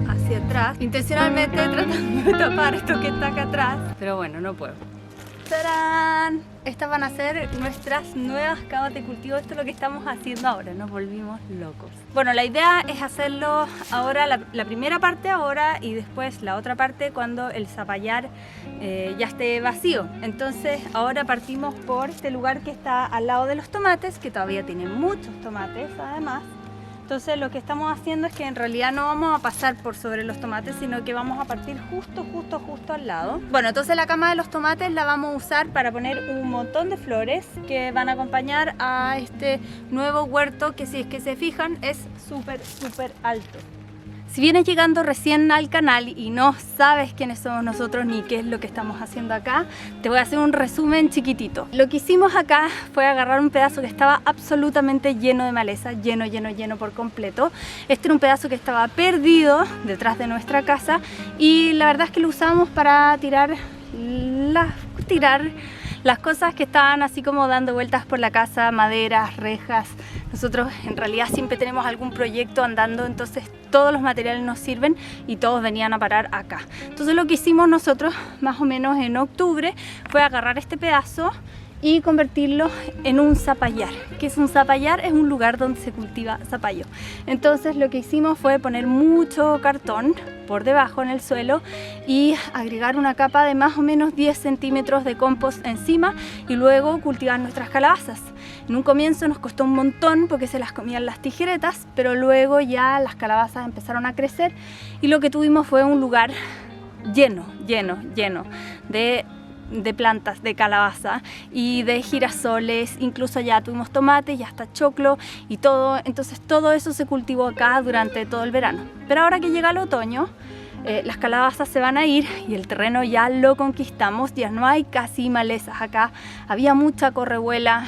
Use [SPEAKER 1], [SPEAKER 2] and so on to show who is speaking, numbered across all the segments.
[SPEAKER 1] hacia atrás, intencionalmente tratando de tapar esto que está acá atrás, pero bueno, no puedo. ¡Tarán! Estas van a ser nuestras nuevas camas de cultivo. Esto es lo que estamos haciendo ahora, nos volvimos locos. Bueno, la idea es hacerlo ahora, la primera parte ahora y después la otra parte cuando el zapallar ya esté vacío. Entonces ahora partimos por este lugar que está al lado de los tomates, que todavía tiene muchos tomates además. Entonces lo que estamos haciendo es que en realidad no vamos a pasar por sobre los tomates, sino que vamos a partir justo al lado. Bueno, entonces la cama de los tomates la vamos a usar para poner un montón de flores que van a acompañar a este nuevo huerto que, si es que se fijan, es súper alto. Si vienes llegando recién al canal y no sabes quiénes somos nosotros ni qué es lo que estamos haciendo acá, te voy a hacer un resumen chiquitito. Lo que hicimos acá fue agarrar un pedazo que estaba absolutamente lleno de maleza, lleno por completo. Este era un pedazo que estaba perdido detrás de nuestra casa y la verdad es que lo usamos para tirar las cosas que estaban así como dando vueltas por la casa, maderas, rejas. Nosotros en realidad siempre tenemos algún proyecto andando, entonces todos los materiales nos sirven y todos venían a parar acá. Entonces lo que hicimos nosotros más o menos en octubre fue agarrar este pedazo y convertirlo en un zapallar. ¿Qué es un zapallar? Es un lugar donde se cultiva zapallo. Entonces lo que hicimos fue poner mucho cartón por debajo en el suelo y agregar una capa de más o menos 10 centímetros de compost encima y luego cultivar nuestras calabazas. En un comienzo nos costó un montón porque se las comían las tijeretas, pero luego ya las calabazas empezaron a crecer y lo que tuvimos fue un lugar lleno de plantas de calabaza y de girasoles, incluso ya tuvimos tomates y hasta choclo y todo. Entonces todo eso se cultivó acá durante todo el verano. Pero ahora que llega el otoño, las calabazas se van a ir y el terreno ya lo conquistamos, ya no hay casi malezas acá. Había mucha correbuela,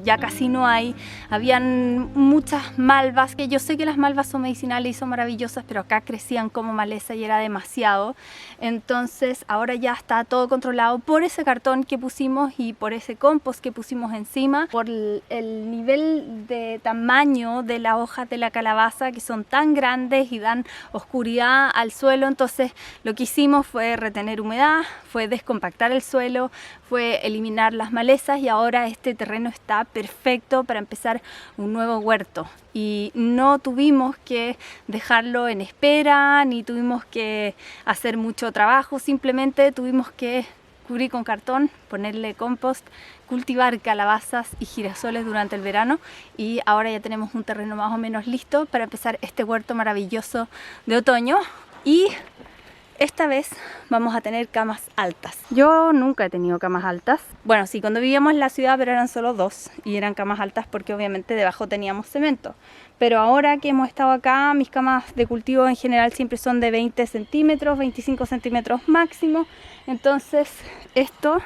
[SPEAKER 1] ya casi no hay. Habían muchas malvas, que yo sé que las malvas son medicinales y son maravillosas, pero acá crecían como maleza y era demasiado. Entonces ahora ya está todo controlado por ese cartón que pusimos y por ese compost que pusimos encima, por el nivel de tamaño de las hojas de la calabaza, que son tan grandes y dan oscuridad al suelo. Entonces lo que hicimos fue retener humedad, fue descompactar el suelo, fue eliminar las malezas y ahora este terreno está perfecto para empezar un nuevo huerto. Y no tuvimos que dejarlo en espera, ni tuvimos que hacer mucho trabajo, simplemente tuvimos que cubrir con cartón, ponerle compost, cultivar calabazas y girasoles durante el verano y ahora ya tenemos un terreno más o menos listo para empezar este huerto maravilloso de otoño. Y esta vez vamos a tener camas altas. Yo nunca he tenido camas altas. Bueno, sí, cuando vivíamos en la ciudad, pero eran solo 2 y eran camas altas porque obviamente debajo teníamos cemento. Pero ahora que hemos estado acá, mis camas de cultivo en general siempre son de 20 centímetros, 25 centímetros máximo. Entonces esto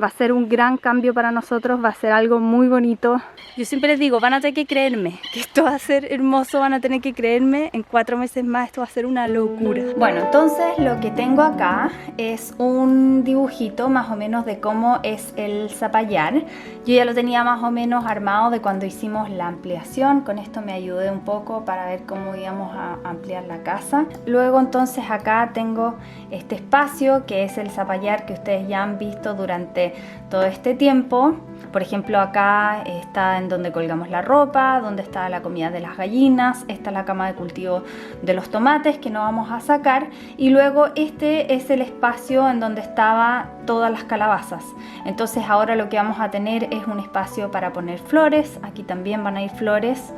[SPEAKER 1] va a ser un gran cambio para nosotros, va a ser algo muy bonito. Yo siempre les digo, van a tener que creerme que esto va a ser hermoso, van a tener que creerme, en 4 meses más esto va a ser una locura. Bueno, entonces lo que tengo acá es un dibujito más o menos de cómo es el zapallar. Yo ya lo tenía más o menos armado de cuando hicimos la ampliación, con esto me ayudé un poco para ver cómo íbamos a ampliar la casa. Luego entonces acá tengo este espacio que es el zapallar que ustedes ya han visto durante todo este tiempo. Por ejemplo, acá está en donde colgamos la ropa, donde está la comida de las gallinas, esta es la cama de cultivo de los tomates que no vamos a sacar y luego este es el espacio en donde estaban todas las calabazas. Entonces ahora lo que vamos a tener es un espacio para poner flores. Aquí también van a ir flores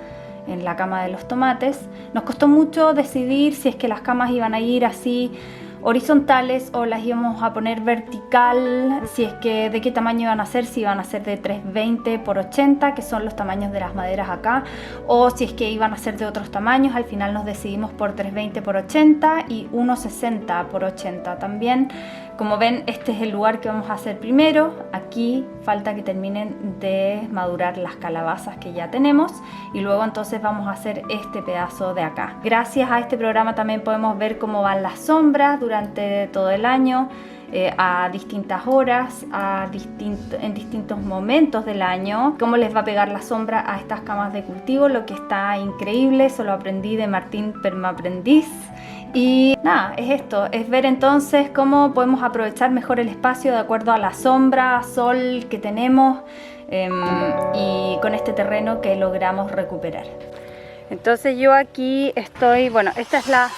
[SPEAKER 1] en la cama de los tomates. Nos costó mucho decidir si es que las camas iban a ir así horizontales o las íbamos a poner vertical, si es que de qué tamaño iban a ser, si iban a ser de 320 por 80, que son los tamaños de las maderas acá, o si es que iban a ser de otros tamaños. Al final nos decidimos por 320 por 80 y 160 por 80 también. Como ven, este es el lugar que vamos a hacer primero. Aquí falta que terminen de madurar las calabazas que ya tenemos y luego entonces vamos a hacer este pedazo de acá. Gracias a este programa también podemos ver cómo van las sombras durante todo el año, a distintas horas, en distintos momentos del año, cómo les va a pegar la sombra a estas camas de cultivo, lo que está increíble. Eso lo aprendí de Martín Permaprendiz Y nada, es esto, es ver entonces cómo podemos aprovechar mejor el espacio de acuerdo a la sombra, sol que tenemos y con este terreno que logramos recuperar. Entonces yo aquí estoy, bueno, esta es la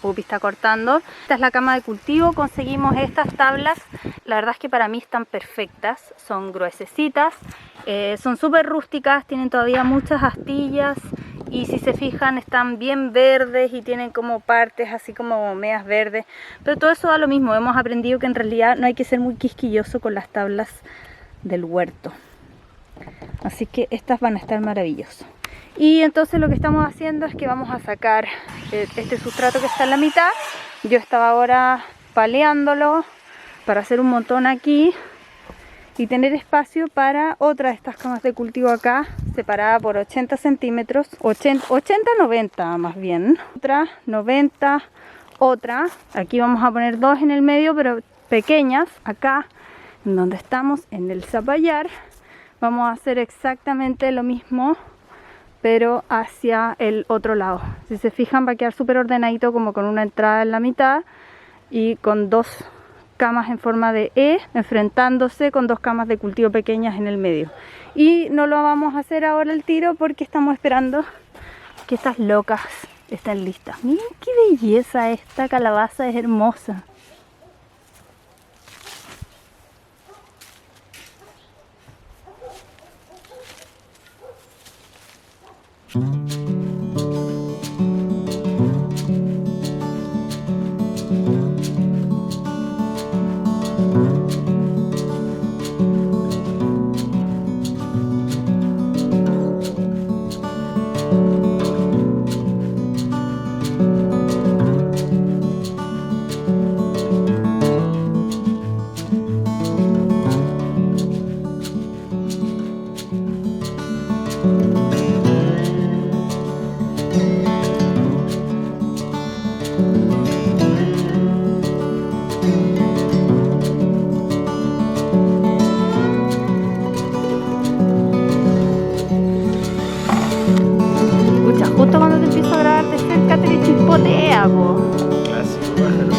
[SPEAKER 1] Pupi está cortando, esta es la cama de cultivo, conseguimos estas tablas, la verdad es que para mí están perfectas, son gruesecitas, son súper rústicas, tienen todavía muchas astillas. Y si se fijan están bien verdes y tienen como partes así como medias verdes. Pero todo eso da lo mismo. Hemos aprendido que en realidad no hay que ser muy quisquilloso con las tablas del huerto. Así que estas van a estar maravillosas. Y entonces lo que estamos haciendo es que vamos a sacar este sustrato que está en la mitad. Yo estaba ahora paleándolo para hacer un montón aquí. Y tener espacio para otra de estas camas de cultivo acá, separada por 80 centímetros, 80-90 más bien. Otra, 90, otra. Aquí vamos a poner dos en el medio, pero pequeñas. Acá, en donde estamos, en el zapallar, vamos a hacer exactamente lo mismo, pero hacia el otro lado. Si se fijan, va a quedar súper ordenadito, como con una entrada en la mitad y con dos camas en forma de E enfrentándose con dos camas de cultivo pequeñas en el medio. Y no lo vamos a hacer ahora al tiro porque estamos esperando que estas locas estén listas. Miren qué belleza, esta calabaza es hermosa. Justo cuando te empiezo a grabar de cerca te le chispotea, po.
[SPEAKER 2] Clásico pájaro.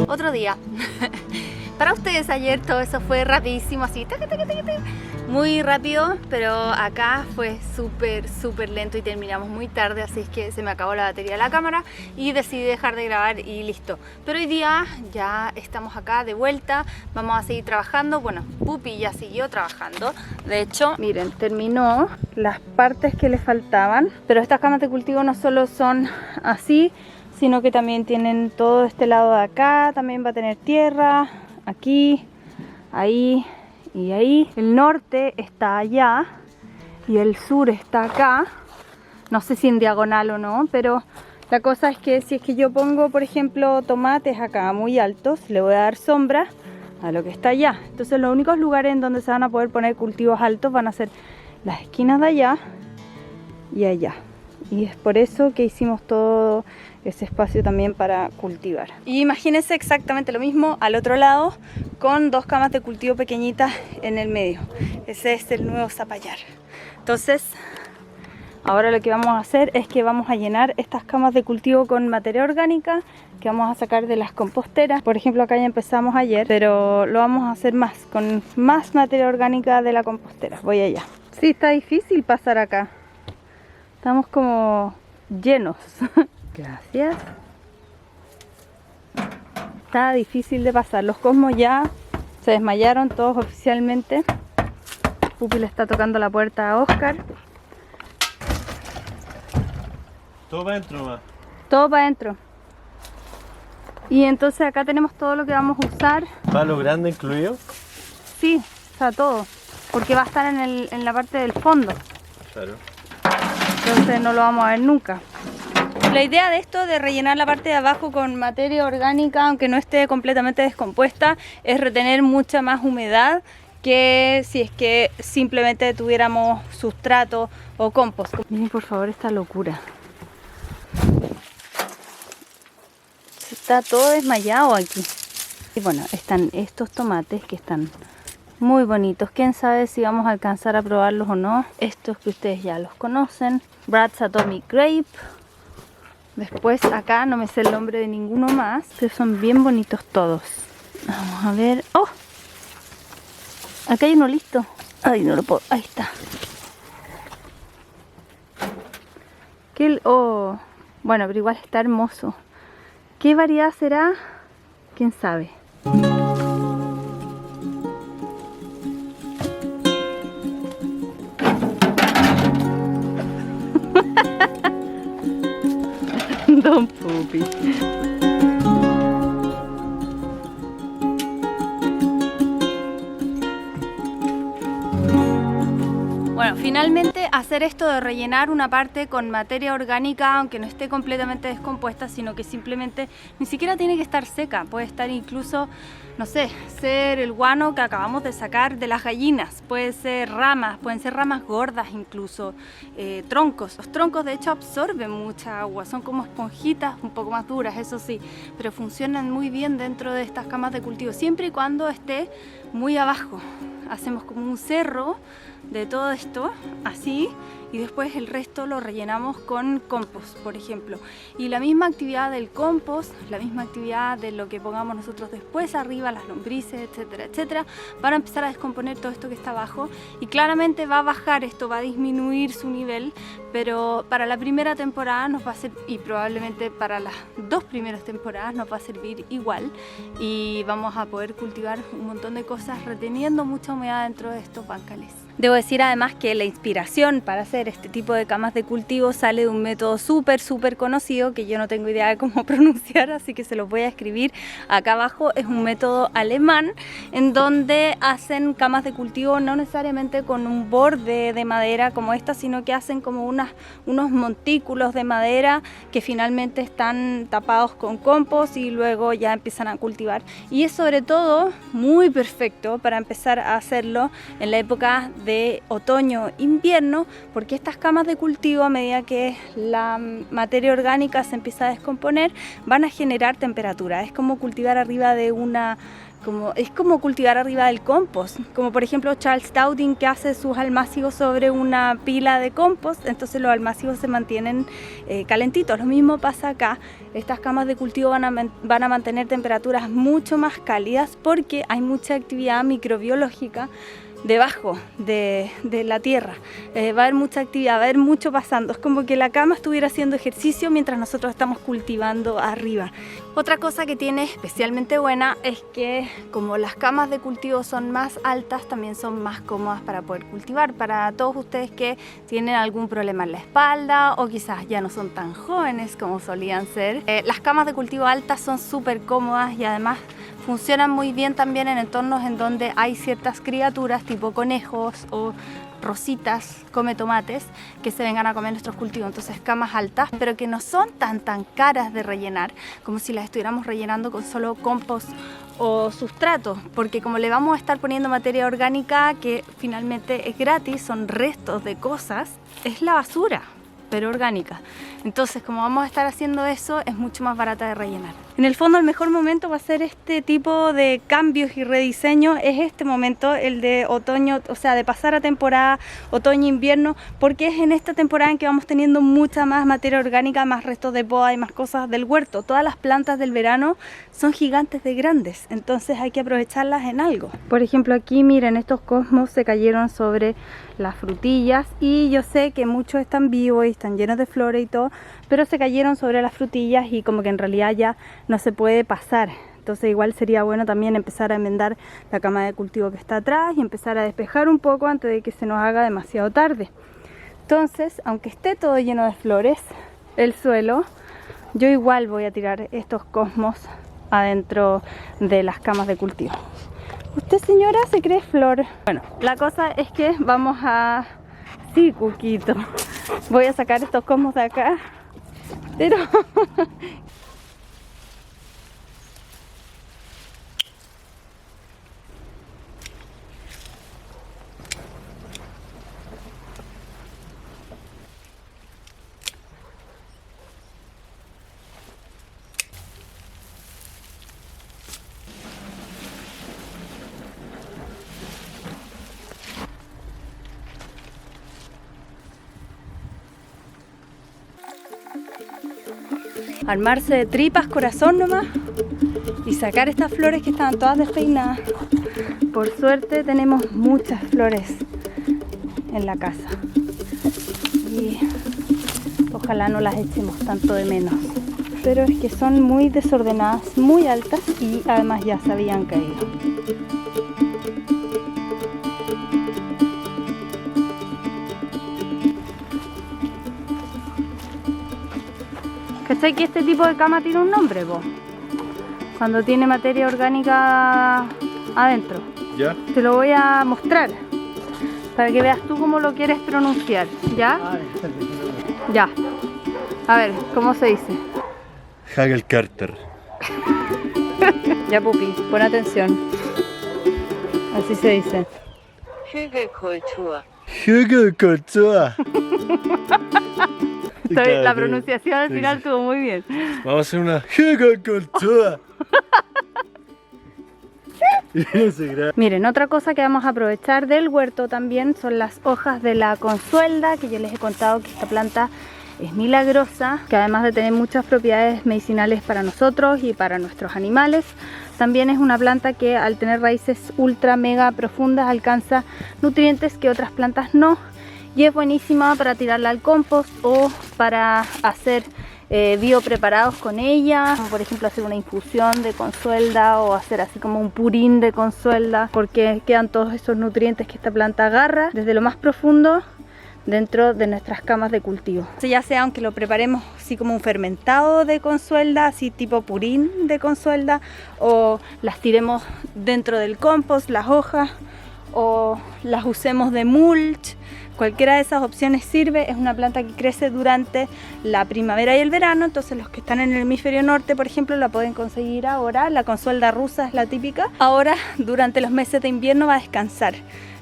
[SPEAKER 1] Otro día. Para ustedes ayer todo eso fue rapidísimo, así muy rápido, pero acá fue súper lento y terminamos muy tarde, así es que se me acabó la batería de la cámara y decidí dejar de grabar y listo. Pero hoy día ya estamos acá de vuelta, vamos a seguir trabajando. Bueno, Pupi ya siguió trabajando, de hecho, miren, terminó las partes que le faltaban, pero estas camas de cultivo no solo son así, sino que también tienen todo este lado de acá, también va a tener tierra, aquí, ahí y ahí. El norte está allá y el sur está acá, no sé si en diagonal o no, pero la cosa es que si es que yo pongo, por ejemplo, tomates acá muy altos, le voy a dar sombra a lo que está allá. Entonces los únicos lugares en donde se van a poder poner cultivos altos van a ser las esquinas de allá y allá. Y es por eso que hicimos todo ese espacio también para cultivar. Y imagínense exactamente lo mismo al otro lado, con dos camas de cultivo pequeñitas en el medio. Ese es el nuevo zapallar. Entonces, ahora lo que vamos a hacer es que vamos a llenar estas camas de cultivo con materia orgánica que vamos a sacar de las composteras. Por ejemplo, acá ya empezamos ayer, pero lo vamos a hacer más, con más materia orgánica de la compostera. Voy allá. Sí, está difícil pasar acá. Estamos como llenos. Gracias. Está difícil de pasar. Los cosmos ya se desmayaron todos oficialmente. Pupi le está tocando la puerta a Oscar.
[SPEAKER 2] Todo para adentro nomás.
[SPEAKER 1] Todo para adentro. Y entonces acá tenemos todo lo que vamos a usar.
[SPEAKER 2] ¿Palo grande incluido?
[SPEAKER 1] Sí, está todo. Porque va a estar en la parte del fondo.
[SPEAKER 2] Claro.
[SPEAKER 1] Entonces no lo vamos a ver nunca. La idea de esto de rellenar la parte de abajo con materia orgánica, aunque no esté completamente descompuesta, es retener mucha más humedad que si es que simplemente tuviéramos sustrato o compost. Miren por favor esta locura. Está todo desmayado aquí. Y bueno, están estos tomates que están muy bonitos. Quién sabe si vamos a alcanzar a probarlos o no. Estos que ustedes ya los conocen. Brad's Atomic Grape. Después acá no me sé el nombre de ninguno más, pero son bien bonitos todos. Vamos a ver. ¡Oh! Acá hay uno listo. Ay, no lo puedo. Ahí está. Oh, bueno, pero igual está hermoso. ¿Qué variedad será? ¿Quién sabe? Don Pupi. Bueno, finalmente hacer esto de rellenar una parte con materia orgánica, aunque no esté completamente descompuesta, sino que simplemente ni siquiera tiene que estar seca, puede estar incluso, no sé, ser el guano que acabamos de sacar de las gallinas, puede ser ramas, pueden ser ramas gordas incluso, troncos. Los troncos de hecho absorben mucha agua, son como esponjitas un poco más duras, eso sí, pero funcionan muy bien dentro de estas camas de cultivo, siempre y cuando esté muy abajo. Hacemos como un cerro de todo esto, así, y después el resto lo rellenamos con compost, por ejemplo. Y la misma actividad del compost, la misma actividad de lo que pongamos nosotros después arriba, las lombrices, etcétera, etcétera, van a empezar a descomponer todo esto que está abajo y claramente va a bajar esto, va a disminuir su nivel, pero para la primera temporada nos va a servir, y probablemente para las 2 primeras temporadas nos va a servir igual, y vamos a poder cultivar un montón de cosas reteniendo mucha humedad dentro de estos bancales. Debo decir además que la inspiración para hacer este tipo de camas de cultivo sale de un método súper conocido que yo no tengo idea de cómo pronunciar, así que se los voy a escribir acá abajo. Es un método alemán en donde hacen camas de cultivo no necesariamente con un borde de madera como esta, sino que hacen como unos montículos de madera que finalmente están tapados con compost y luego ya empiezan a cultivar. Y es sobre todo muy perfecto para empezar a hacerlo en la época de otoño-invierno, porque estas camas de cultivo, a medida que la materia orgánica se empieza a descomponer, van a generar temperatura. Es como cultivar arriba de es como cultivar arriba del compost, como por ejemplo Charles Dowding, que hace sus almácigos sobre una pila de compost, entonces los almácigos se mantienen calentitos. Lo mismo pasa acá, estas camas de cultivo van a mantener temperaturas mucho más cálidas porque hay mucha actividad microbiológica debajo de la tierra. Va a haber mucha actividad, va a haber mucho pasando. Es como que la cama estuviera haciendo ejercicio mientras nosotros estamos cultivando arriba. Otra cosa que tiene especialmente buena es que como las camas de cultivo son más altas, también son más cómodas para poder cultivar. Para todos ustedes que tienen algún problema en la espalda o quizás ya no son tan jóvenes como solían ser, las camas de cultivo altas son súper cómodas y además funcionan muy bien también en entornos en donde hay ciertas criaturas tipo conejos o rositas, come tomates, que se vengan a comer nuestros cultivos. Entonces camas altas, pero que no son tan caras de rellenar como si las estuviéramos rellenando con solo compost o sustrato, porque como le vamos a estar poniendo materia orgánica que finalmente es gratis, son restos de cosas, es la basura, pero orgánica. Entonces, como vamos a estar haciendo eso, es mucho más barata de rellenar. En el fondo, el mejor momento para hacer este tipo de cambios y rediseño es este momento, el de otoño, o sea, de pasar a temporada otoño-invierno, porque es en esta temporada en que vamos teniendo mucha más materia orgánica, más restos de poda y más cosas del huerto. Todas las plantas del verano son gigantes de grandes, entonces hay que aprovecharlas en algo. Por ejemplo, aquí miren, estos cosmos se cayeron sobre las frutillas y yo sé que muchos están vivos y están llenos de flores y todo, pero se cayeron sobre las frutillas y como que en realidad ya no se puede pasar. Entonces igual sería bueno también empezar a enmendar la cama de cultivo que está atrás y empezar a despejar un poco antes de que se nos haga demasiado tarde. Entonces, aunque esté todo lleno de flores, el suelo, yo igual voy a tirar estos cosmos adentro de las camas de cultivo. ¿Usted, señora, se cree flor? Bueno, la cosa es que vamos a... Sí, Cuquito. Voy a sacar estos cosmos de acá Pero armarse de tripas, corazón nomás, y sacar estas flores que estaban todas despeinadas. Por suerte tenemos muchas flores en la casa y ojalá no las echemos tanto de menos. Pero es que son muy desordenadas, muy altas y además ya se habían caído. ¿Cachai que este tipo de cama tiene un nombre, vos? Cuando tiene materia orgánica adentro.
[SPEAKER 2] ¿Ya?
[SPEAKER 1] Te lo voy a mostrar para que veas tú cómo lo quieres pronunciar, ¿ya? Ya. A ver, ¿cómo se dice?
[SPEAKER 2] Hagel Carter.
[SPEAKER 1] Ya, pupi, pon atención. Así se dice.
[SPEAKER 2] Hagel Carter.
[SPEAKER 1] La pronunciación al final estuvo muy bien.
[SPEAKER 2] Vamos a hacer una Hagel Carter.
[SPEAKER 1] Miren, otra cosa que vamos a aprovechar del huerto también son las hojas de la consuelda, que yo les he contado que esta planta es milagrosa, que además de tener muchas propiedades medicinales para nosotros y para nuestros animales, también es una planta que al tener raíces ultra mega profundas alcanza nutrientes que otras plantas no, y es buenísima para tirarla al compost o para hacer biopreparados con ella, como por ejemplo hacer una infusión de consuelda o hacer así como un purín de consuelda, porque quedan todos esos nutrientes que esta planta agarra desde lo más profundo dentro de nuestras camas de cultivo. Ya sea aunque lo preparemos así como un fermentado de consuelda, así tipo purín de consuelda, o las tiremos dentro del compost, las hojas, o las usemos de mulch. Cualquiera de esas opciones sirve. Es una planta que crece durante la primavera y el verano, entonces los que están en el hemisferio norte, por ejemplo, la pueden conseguir ahora. La consuelda rusa es la típica. Ahora, durante los meses de invierno va a descansar.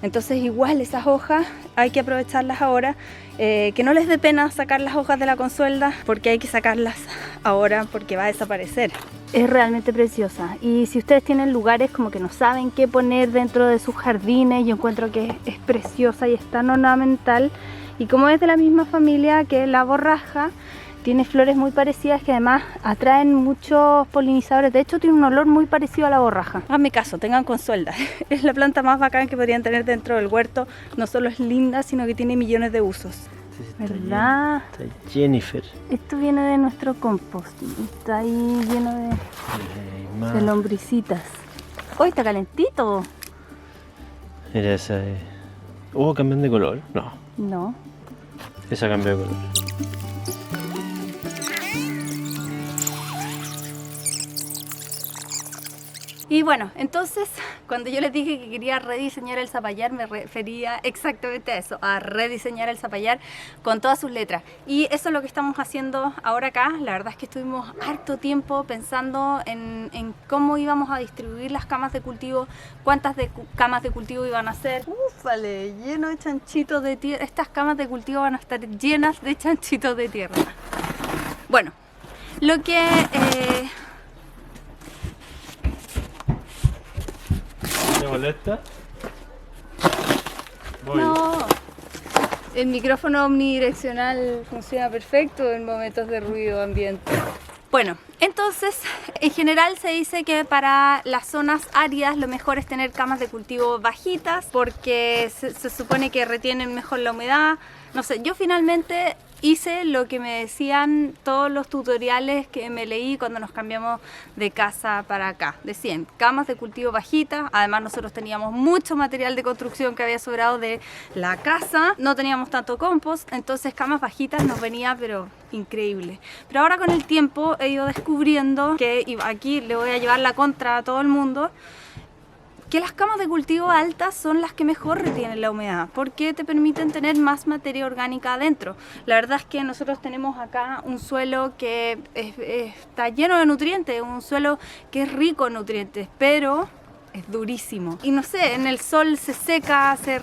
[SPEAKER 1] Entonces igual esas hojas hay que aprovecharlas ahora, que no les dé pena sacar las hojas de la consuelda, porque hay que sacarlas ahora porque va a desaparecer. Es realmente preciosa, y si ustedes tienen lugares como que no saben qué poner dentro de sus jardines, yo encuentro que es preciosa y es tan ornamental, y como es de la misma familia que la borraja, tiene flores muy parecidas que además atraen muchos polinizadores. De hecho tiene un olor muy parecido a la borraja. Háganme caso, tengan consuelda. Es la planta más bacán que podrían tener dentro del huerto. No solo es linda, sino que tiene millones de usos. ¿Verdad?
[SPEAKER 2] Está Jennifer.
[SPEAKER 1] Esto viene de nuestro compost. Está ahí lleno de lombricitas. ¡Uy, está calentito!
[SPEAKER 2] Mira esa. ¿Cambian de color? No.
[SPEAKER 1] No.
[SPEAKER 2] Esa cambió de color.
[SPEAKER 1] Y bueno, entonces cuando yo les dije que quería rediseñar el zapallar, me refería exactamente a eso, a rediseñar el zapallar con todas sus letras. Y eso es lo que estamos haciendo ahora acá. La verdad es que estuvimos harto tiempo pensando en cómo íbamos a distribuir las camas de cultivo, cuántas camas de cultivo iban a ser. ¡Ufale! Lleno de chanchitos de tierra. Estas camas de cultivo van a estar llenas de chanchitos de tierra. Bueno, lo que...
[SPEAKER 2] ¿Te molesta? Voy.
[SPEAKER 1] No, el micrófono omnidireccional funciona perfecto en momentos de ruido ambiente. Bueno, entonces en general se dice que para las zonas áridas lo mejor es tener camas de cultivo bajitas porque se supone que retienen mejor la humedad. No sé, yo finalmente hice lo que me decían todos los tutoriales que me leí cuando nos cambiamos de casa para acá. Decían camas de cultivo bajitas. Además nosotros teníamos mucho material de construcción que había sobrado de la casa. No teníamos tanto compost, entonces camas bajitas nos venía pero increíble. Pero ahora con el tiempo he ido descubriendo que, y aquí le voy a llevar la contra a todo el mundo, que las camas de cultivo altas son las que mejor retienen la humedad porque te permiten tener más materia orgánica adentro. La verdad es que nosotros tenemos acá un suelo que está lleno de nutrientes, un suelo que es rico en nutrientes, pero es durísimo. Y no sé, en el sol se seca, se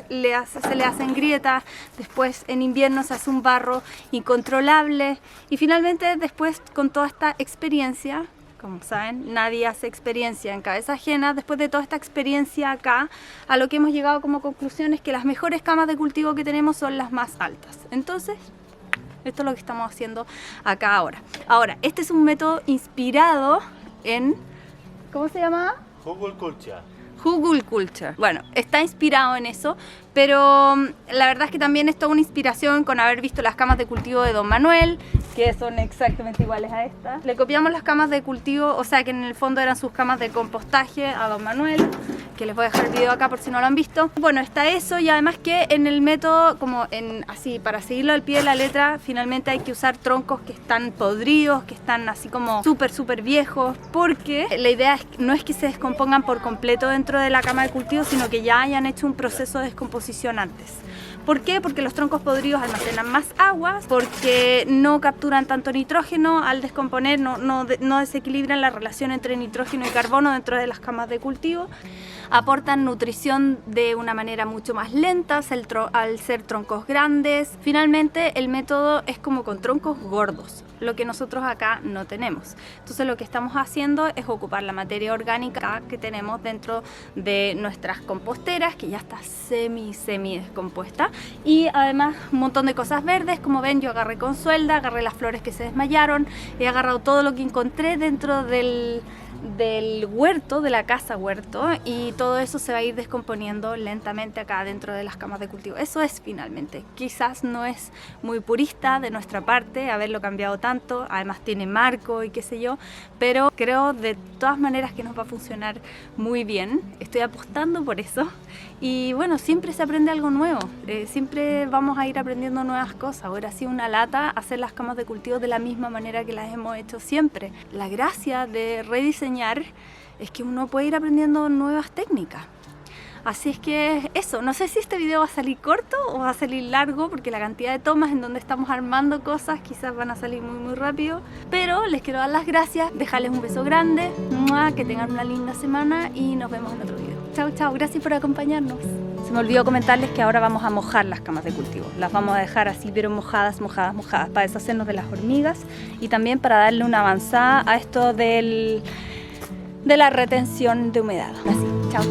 [SPEAKER 1] le hacen grietas, después en invierno se hace un barro incontrolable y finalmente después con toda esta experiencia, como saben, nadie hace experiencia en cabeza ajena. Después de toda esta experiencia acá, a lo que hemos llegado como conclusión es que las mejores camas de cultivo que tenemos son las más altas. Entonces, esto es lo que estamos haciendo acá ahora. Ahora, este es un método inspirado en... ¿Cómo se llama?
[SPEAKER 2] Hugelkultur.
[SPEAKER 1] Hugelkultur. Bueno, está inspirado en eso, pero la verdad es que también es toda una inspiración con haber visto las camas de cultivo de Don Manuel, que son exactamente iguales a estas. Le copiamos las camas de cultivo, o sea que en el fondo eran sus camas de compostaje a Don Manuel, que les voy a dejar el video acá por si no lo han visto. Bueno, está eso y además que en el método, como en así, para seguirlo al pie de la letra, finalmente hay que usar troncos que están podridos, que están así como súper viejos, porque la idea no es que se descompongan por completo dentro de la cama de cultivo, sino que ya hayan hecho un proceso de descomposición antes. ¿Por qué? Porque los troncos podridos almacenan más agua, porque no capturan tanto nitrógeno al descomponer, no desequilibran la relación entre nitrógeno y carbono dentro de las camas de cultivo. Aportan nutrición de una manera mucho más lenta al ser troncos grandes. Finalmente, el método es como con troncos gordos, lo que nosotros acá no tenemos. Entonces lo que estamos haciendo es ocupar la materia orgánica que tenemos dentro de nuestras composteras, que ya está semi descompuesta, y además un montón de cosas verdes. Como ven, yo agarré con suelda, agarré las flores que se desmayaron, he agarrado todo lo que encontré dentro del huerto, de la casa huerto, y todo eso se va a ir descomponiendo lentamente acá dentro de las camas de cultivo. Eso es finalmente. Quizás no es muy purista de nuestra parte haberlo cambiado tanto, además tiene marco y qué sé yo, pero creo de todas maneras que nos va a funcionar muy bien. Estoy apostando por eso y bueno, siempre se aprende algo nuevo, siempre vamos a ir aprendiendo nuevas cosas. Ahora sí, una lata hacer las camas de cultivo de la misma manera que las hemos hecho siempre. La gracia de rediseñar es que uno puede ir aprendiendo nuevas técnicas. Así es que eso, no sé si este video va a salir corto o va a salir largo, porque la cantidad de tomas en donde estamos armando cosas quizás van a salir muy rápido, pero les quiero dar las gracias, dejarles un beso grande, que tengan una linda semana y nos vemos en otro video. Chao, gracias por acompañarnos. Se me olvidó comentarles que ahora vamos a mojar las camas de cultivo. Las vamos a dejar así, pero mojadas, para deshacernos de las hormigas y también para darle una avanzada a esto de la retención de humedad. Así, chao.